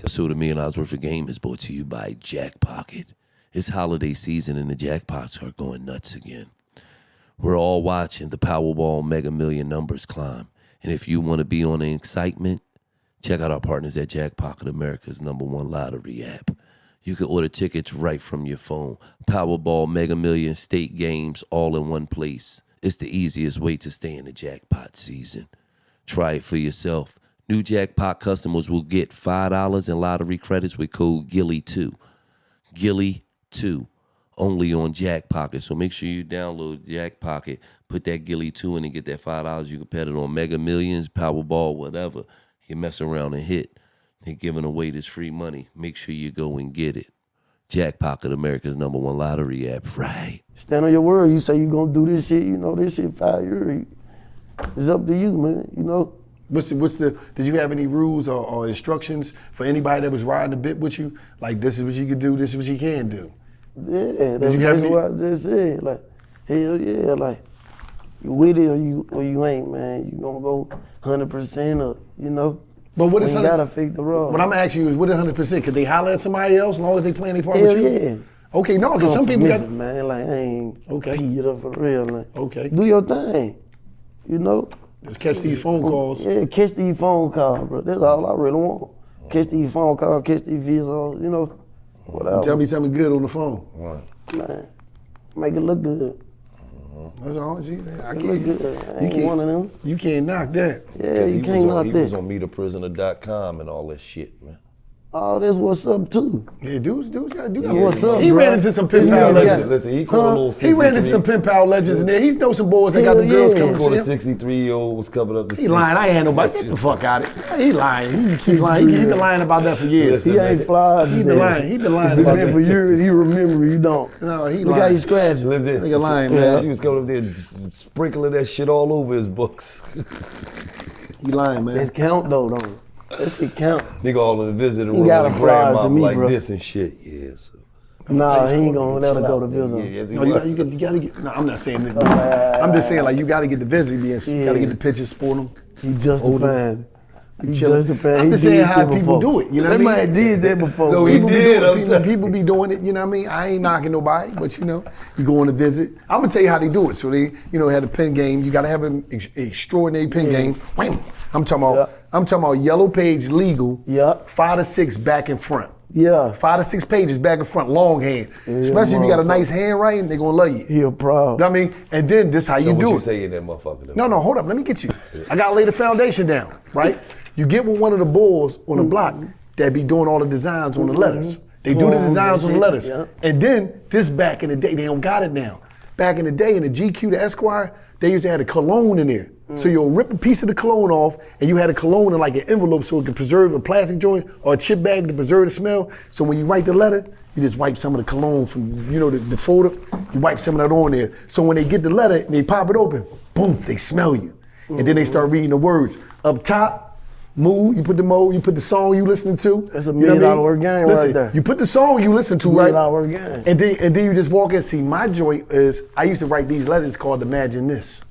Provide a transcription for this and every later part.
So the $1 million worth of game is brought to you by Jackpocket. It's holiday season and the jackpots are going nuts again. We're all watching the Powerball Mega Million numbers climb. And if you want to be on the excitement, check out our partners at Jackpocket, America's #1 lottery app. You can order tickets right from your phone. Powerball Mega Million state games all in one place. It's the easiest way to stay in the jackpot season. Try it for yourself. New jackpot customers will get $5 in lottery credits with code GILLY2. GILLY2. Only on Jackpocket. So make sure you download Jackpocket, put that GILLY2 in and get that $5. You can bet it on Mega Millions, Powerball, whatever. You mess around and hit. They're giving away this free money. Make sure you go and get it. Jackpocket, America's #1 lottery app, right? Stand on your word. You say you gonna do this shit, you know, this shit 5 years. It's up to you, man, you know. Did you have any rules or instructions for anybody that was riding the bit with you? Like, this is what you can do, this is what you can do. Yeah, that's what I just said. Like, hell yeah, like, you with it or you ain't, man. You gonna go 100% or, you know. But what is you gotta fake the role. What I'm asking you is, what is 100%? Could they holler at somebody else as long as they playing their part with you? Yeah. Okay, no, because some people got... Man, like, I ain't pee it up for real. Like, okay. Do your thing, you know. Just catch these phone calls. Yeah, catch these phone calls, bro. That's all I really want. Catch these phone calls, catch these videos, you know, whatever. Tell me something good on the phone. Right. Man, make it look good. That's all. I ain't one of them. You can't knock that. Yeah, you can't knock that. He was on MeetAPrisoner.com and all that shit, man. Oh, that's what's up too. Yeah, dudes gotta do that. What's up, He bro? ran into some pen pal legends. Listen, he called a little 63. He ran into some pen pal legends in there. He knows some boys that got the girls coming to see him. 63-year-old was coming up to see He lying. I ain't had nobody. Get the fuck out of it. He lying. He lying. He been lying about that for years. He ain't fly. He been lying. He been lying about that for years. He remember. You don't. No, he lying. Look how he scratching. Nigga lying, man. She was coming up there sprinkling that shit all over his books. He lying, man. That's count though, don't it? That shit count. Nigga all in the visitor room gotta with a fly to grandma me, like bro. this and shit. Yeah, so. Nah, he ain't gonna let her go to visit. Yes, he No, you gotta get. No, I'm not saying that. I'm just saying like you gotta get the visit. You gotta get the pictures, sport them. He justifying. I'm just saying how people do it. You know what I mean? They might did that before. No, he did. People be doing it. You know what I mean? I ain't knocking nobody, but you know, you go on a visit. I'm gonna tell you how they do it. So they, you know, had a pen game. You gotta have an extraordinary pen game. Wham! I'm talking about yellow page legal. Yeah. 5 to 6 back and front. Yeah. 5 to 6 pages back and front, longhand. Yeah, especially if you got a nice handwriting, they gonna love you. He a pro. You know what I mean? And then this how you what do you it. say in that motherfucker? No, hold up. Let me get you. I gotta lay the foundation down, right? You get with one of the boys on the block that be doing all the designs on the letters. They do the designs on the letters. Yeah. And then this back in the day, they don't got it now. Back in the day in the GQ, the Esquire, they used to have a cologne in there. So you'll rip a piece of the cologne off and you had a cologne in like an envelope so it could preserve a plastic joint or a chip bag to preserve the smell. So when you write the letter, you just wipe some of the cologne from, you know, the folder, you wipe some of that on there. So when they get the letter and they pop it open, boom, they smell you. And then they start reading the words. Up top, mood, you put the song you listening to. That's a $1 million worth game right there. You put the song you listen to, right? $1 million worth game. And then you just walk in. See, my joint is, I used to write these letters called Imagine This.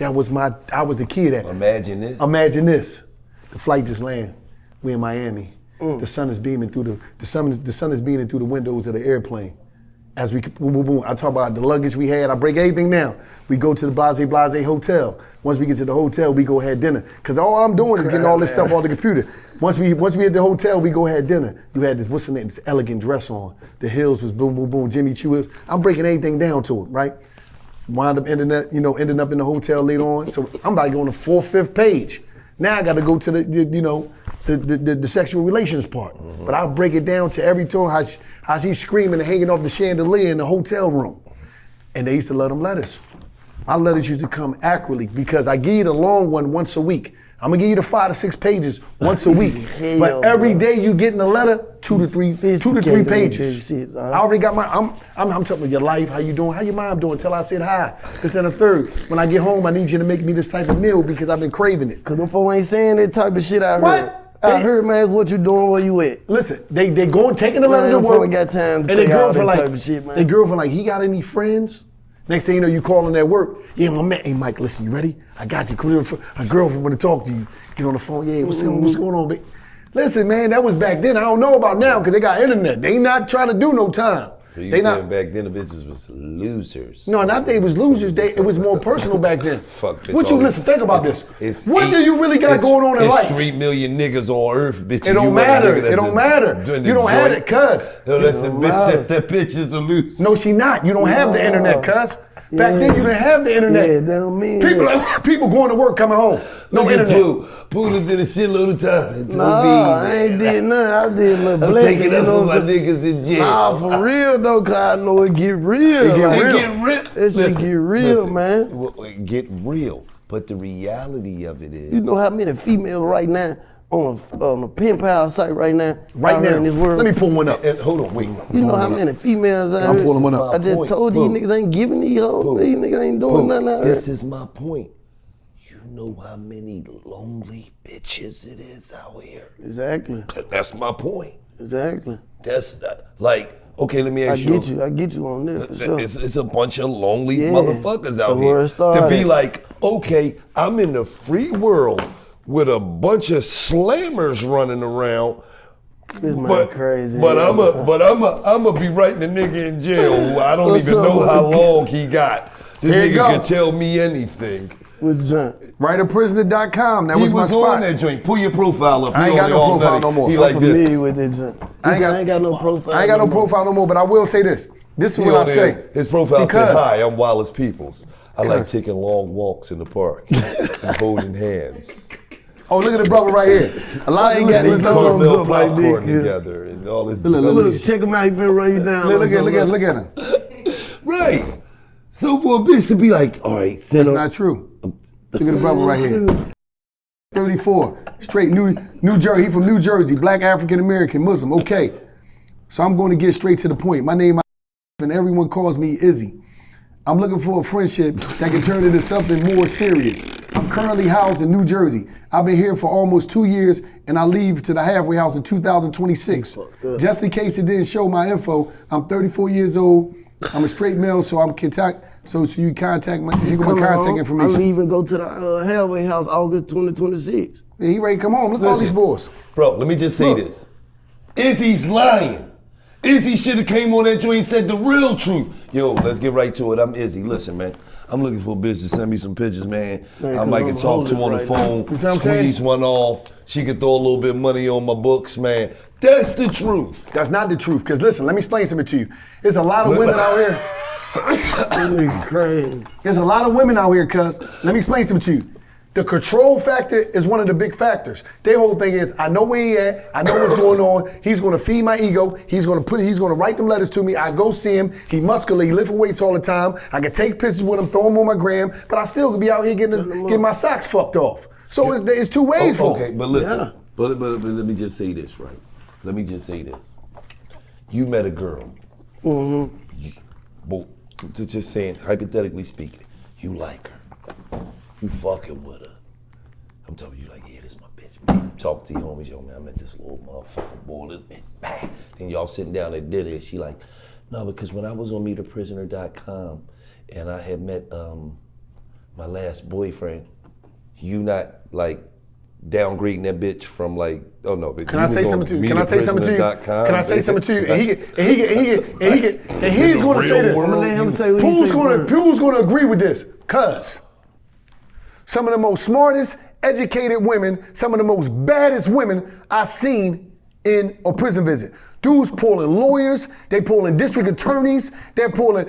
I was the kid that. Imagine this. Imagine this. The flight just landed. We in Miami. The sun is beaming through the sun is beaming through the windows of the airplane. As we boom, boom, boom. I talk about the luggage we had. I break everything down. We go to the Blase hotel. Once we get to the hotel, we go have dinner. Cause all I'm doing is getting all this stuff off the computer. Once we at the hotel, we go have dinner. You had this, what's the name? This elegant dress on. The heels was boom, boom, boom. Jimmy Choo heels. I'm breaking everything down to it, right? Wound up ending up in the hotel later on. So I'm about to go on the 4th, 5th page. Now I got to go to the sexual relations part. But I'll break it down to every tone, how she's screaming and hanging off the chandelier in the hotel room. And they used to love them letters. My letters used to come accurately because I give you the long one once a week. I'm gonna give you the 5 to 6 pages once a week. But every day you get in the letter, 2 to 3 pages. I already got I'm talking about your life, how you doing, how your mom doing, till I said hi. This and the third. When I get home, I need you to make me this type of meal because I've been craving it. Cause them folks ain't saying that type of shit out here. What? I heard, man, what you doing, where you at? Listen, they go taking the letter to work. Ain't got time to and say all that type of shit, man. The girlfriend like, he got any friends? Next thing you know, you calling at work. Yeah, my man. Hey, Mike, listen, you ready? I got you. A girlfriend want to talk to you. Get on the phone. Yeah, what's going on, babe? Listen, man, that was back then. I don't know about now because they got internet. They not trying to do no time. So you they saying not, back then the bitches was losers? No, not they was losers. It was more personal back then. Fuck, bitch. What you listen? Think about this. What do you really got going on in life? It's 3 million niggas on earth, bitch. It don't matter. It don't matter. You don't have it, cuz. No, that's a bitch. That bitch is a loser. No, she not. You don't have the internet, cuz. Back then you didn't have the internet. Yeah, that don't mean people going to work, coming home. No internet. Pooh did a shitload of time. Nah, I ain't did nothing. I did a little I'm blessing. taking up for my niggas in jail. Nah, for real though, cause I know it get real. It get real. It shit get real, man. Well, it get real, but the reality of it is, You know how many females right now on a pen pal site right now? Right now. In this world. Let me pull one up. and hold on, wait. You know how many females out I'm here? pulling one up. I just told these niggas ain't giving these hoes. These niggas ain't doing nothing out here. This is my point. You know how many lonely bitches it is out here. Exactly. That's my point. Exactly. That's like, okay, let me ask you. I get you on this for sure. It's a bunch of lonely Yeah. motherfuckers out That's where here. it started. To be like, okay, I'm in the free world with a bunch of slammers running around. This man crazy. But I'ma be writing the nigga in jail who I don't even know how long he got. This Here you nigga go. can tell me anything. With John. WriterPrisoner.com. That He was my was spot. on that joint. Pull your profile up. I ain't He got on no there all profile night. no more. He I'm like this. familiar with it, John. I ain't got no profile. I ain't got no profile no more, but I will say this. This is He what on I there. say. His profile See, said, cuz, "Hi, I'm Wallace Peoples. I like Cuz. taking long walks in the park and holding hands. Oh, look at the brother right here. A lot of ain't got listeners- his thumbs Caramel up like this, popcorn kid. together and all this. Look, check him out. He finna run you down. Look at him. Right. So for a bitch to be like, all right, send It's her. not true. Look at the brother right here. 34, straight New Jersey. He from New Jersey, black African American Muslim. Okay, so I'm going to get straight to the point. My name and everyone calls me Izzy. I'm looking for a friendship that can turn into something more serious. I'm currently housed in New Jersey. I've been here for almost 2 years, and I leave to the halfway house in 2026. Just in case it didn't show my info, I'm 34 years old. I'm a straight male, so so you contact my contact information. I'm leaving, go to the halfway house August 2026. Yeah, he ready to come home. Look at all these boys. Bro, let me just say Look. this. Izzy's lying. Izzy should have came on that joint and said the real truth. Yo, let's get right to it. I'm Izzy. Listen, man. I'm looking for a bitch to send me some pictures, man. I might can talk to on the phone, You see what I'm saying? squeeze one off. She could throw a little bit of money on my books, man. That's the truth. That's not the truth. Because listen, let me explain something to you. There's a lot of women out here. Crazy. There's a lot of women out here, cuz. Let me explain something to you. The control factor is one of the big factors. Their whole thing is, I know where he at, I know what's going on, he's gonna feed my ego, he's gonna write them letters to me, I go see him, he muscular, he lifting weights all the time, I can take pictures with him, throw them on my gram, but I still could be out here getting my socks fucked off. So it's two ways for him. Okay, but listen, but let me just say this, right? Let me just say this. You met a girl. Well, just saying, hypothetically speaking, you like her. You fucking with her. I'm telling you like, yeah, this my bitch, man. Talk to your homies, yo, man, I met this little motherfucker, boy, this bitch, bang. Then y'all sitting down at dinner, and she like, no, because when I was on meetaprisoner.com and I had met my last boyfriend, you not like downgrading that bitch from like, oh no, bitch. Can I say something to you? Can I say something to you? Can I say something to you? And he's going to say this. I'm gonna let him say what he say first. Who's going to agree with this? Cuz some of the most smartest, educated women, some of the most baddest women I've seen in a prison visit. Dudes pulling lawyers, they pulling district attorneys, they're pulling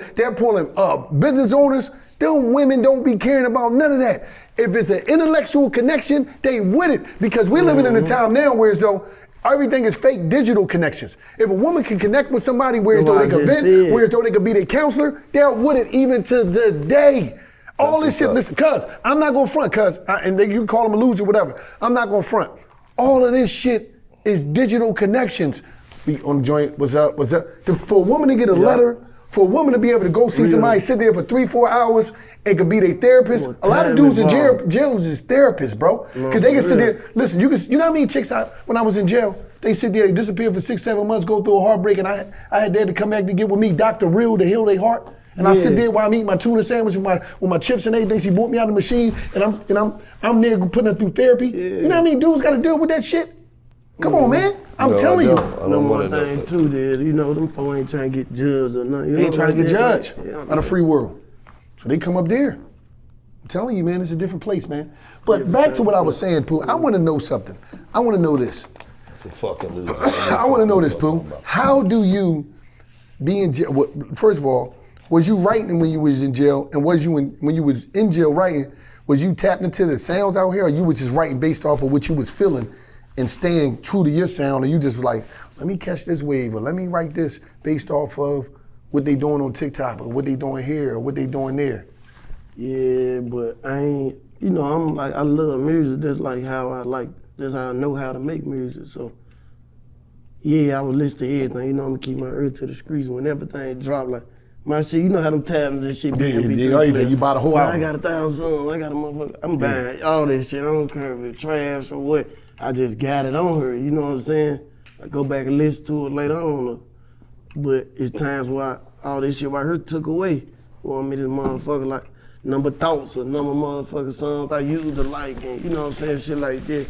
business owners. Them women don't be caring about none of that. If it's an intellectual connection, they with it. Because we're living in a time now where as though everything is fake digital connections. If a woman can connect with somebody where as though they can vent, where as though they could be their counselor, they're with it even to today. All this shit, listen, cuz, I'm not gonna front, and you can call them a loser, whatever. I'm not gonna front. All of this shit is digital connections. We on the joint, what's up? For a woman to get a letter, for a woman to be able to go see somebody, sit there for 3-4 hours, and could be their therapist. A lot of dudes in jail is therapists, bro. Because they can sit there, listen, you know how many chicks when I was in jail, they sit there, they disappear for 6-7 months, go through a heartbreak, and I had there to come back to get with me, Dr. Real, to heal their heart. And I sit there while I'm eating my tuna sandwich with my chips and everything. She brought me out of the machine, and I'm there putting her through therapy. You know how many dudes got to deal with that shit? Come on, man. I'm telling you. I don't want to know. Thing too, that you know, them folks ain't trying to get judged or nothing. They ain't trying to get judged Yeah, by the free world. So they come up there. I'm telling you, man, it's a different place, man. But back to what I was saying, Pooh, I want to know something. I want to know this. It's a fucking loser. I want to know this, Pooh. How do you be in jail? First of all, was you writing when you was in jail? And was you when you was in jail writing, was you tapped into the sounds out here, or you was just writing based off of what you was feeling and staying true to your sound, and you just like, let me catch this wave, or let me write this based off of what they doing on TikTok, or what they doing here, or what they doing there? Yeah, but I ain't, you know, I'm like, I love music. That's like how that's how I know how to make music. So, yeah, I would listen to everything. You know, I'm gonna keep my ear to the streets when everything drop. Like, my shit, you know how them tabs and shit be. You buy the whole album. I got 1,000 songs, I got a motherfucker. I'm buying all this shit. I don't care if it's trash or what. I just got it on her, you know what I'm saying? I go back and listen to it later on. But it's times where all this shit right here took away. Want me this motherfucker like number thoughts or number motherfucking songs I used to like, and you know what I'm saying, shit like that.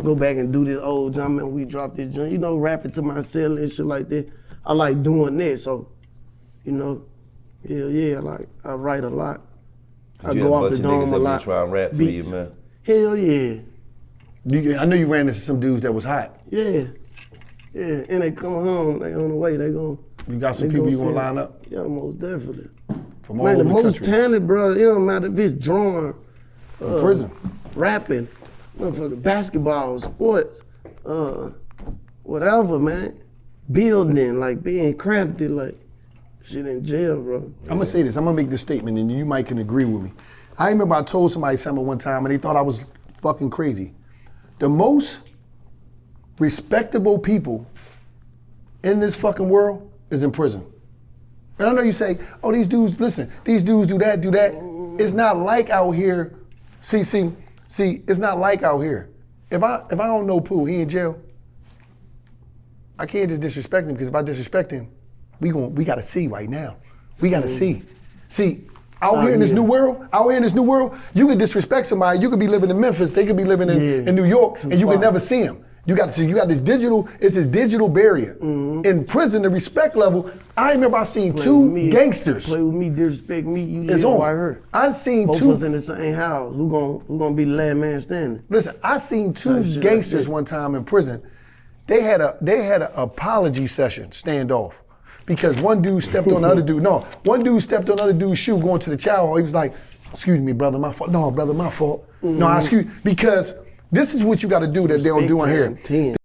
Go back and do this old jam and we drop this jam, you know, rap it to myself and shit like that. I like doing that, so, you know, yeah, like I write a lot. I go off the dome a lot. Try and rap for you, man. Hell yeah. I know you ran into some dudes that was hot. Yeah, and they come home, they on the way, they gon'. You got some people you gonna line up? Yeah, most definitely. From all over the most country. talented, bro, it don't matter if it's drawing, prison, rapping, motherfucking basketball, sports, whatever, man. Building, like being crafty, like shit in jail, bro. I'm gonna say this, I'm gonna make this statement and you might can agree with me. I remember I told somebody something one time and they thought I was fucking crazy. The most respectable people in this fucking world is in prison. And I know you say, oh, these dudes, listen, these dudes do that. It's not like out here. See, it's not like out here. If I don't know Pooh, he in jail, I can't just disrespect him, because if I disrespect him, we gotta see right now. We gotta see. See, out here in this new world, you can disrespect somebody. You could be living in Memphis, they could be living in New York, and you can never see them. You got this digital barrier. In prison, the respect level, I remember I seen two gangsters. Play with me, disrespect me, you live on. right here. I seen both two. of us in the same house. Who gonna be the last man standing? Listen, I seen two gangsters one time in prison. They had a apology session, standoff. Because one dude stepped on the other dude. No, one dude stepped on the other dude's shoe going to the chow hall. He was like, excuse me, brother, my fault. No, brother, my fault. No, excuse, because this is what you got to do that they don't do on here.